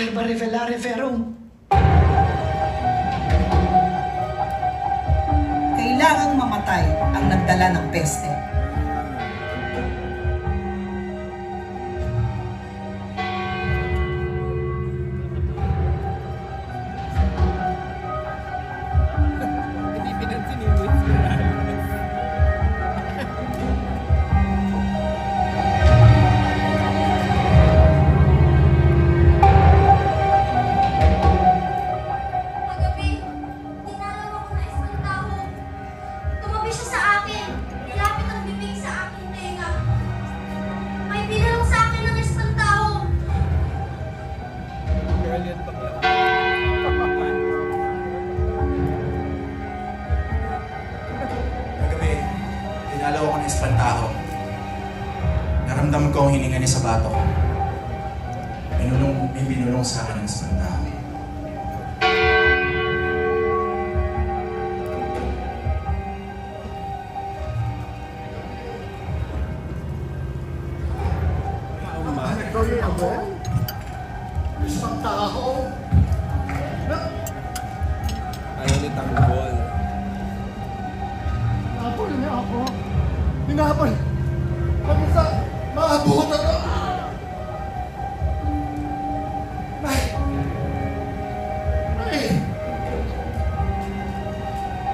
dahil ba revelare verum? Kailangang mamatay ang nagdala ng peste. Kagabi, dinalaw ako ng espantaho. Naramdaman ko ang hininga niya sa bato ko. May binulong sa akin ng espantaho. Isang tao. Ayaw ni Tanggol. Hinapol niya ako. Hinapol. Hanggang sa maabutan ako.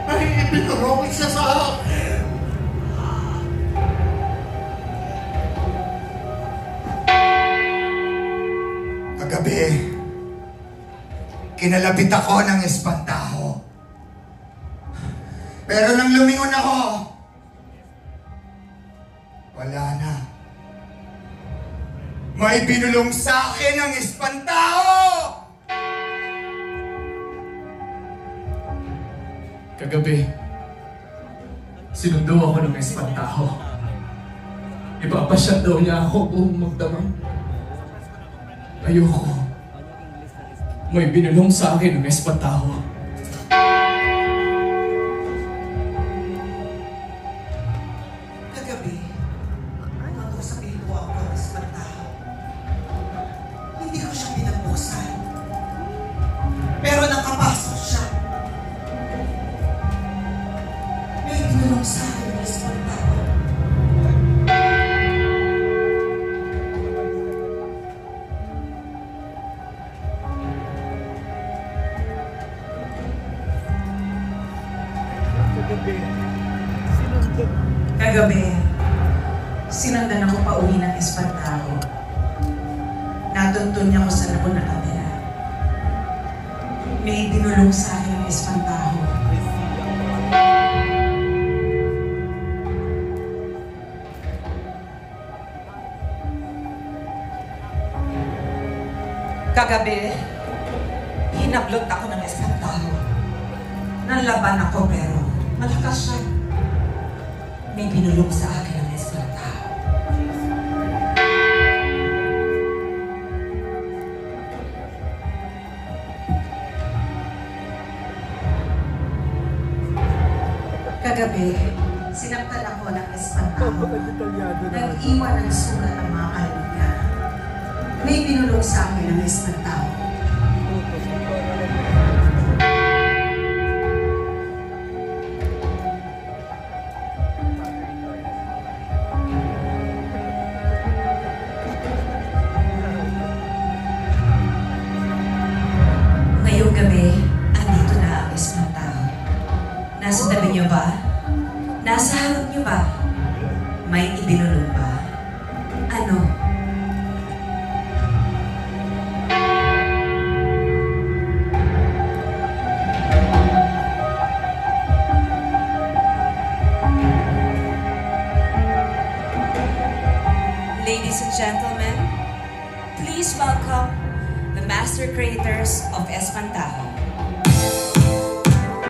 May ibinurong siya sa akin. Kagabi, kinalapit ako ng espantaho. Pero nang lumingon ako, wala na. May binulong sa akin ang espantaho! Kagabi, sinundo ako ng espantaho. Ipapasya daw niya ako buong magdamag. Ayoko. May binulong sa akin ng espantaho. Kagabi, nandun sa pinto ako ng espantaho. Hindi ko siya pinagbusan. Pero nakapasok siya. May binulong sa akin ng espantaho. Kagabi, sinundan ako pa uwi ng espantaho. Natuntun niya ako sa labo na kamera. May binulong sa akin ng espantaho. Kagabi, hinablot ako ng espantaho. Nanlaban ako pero malakas siya. May binulong sa akin ang espantaho. Kagabi, sinaktan ako ng espantaho. Nag-iwan ng sugat ng mga kalong niya. May binulong sa akin ang espantaho. Ngayong gabi, andito na ang espantaho. Nasa tabi niyo ba? Nasa harap niyo ba? May ibinulong ba? Ano? Ladies and gentlemen, please welcome the master creators of Espantaho.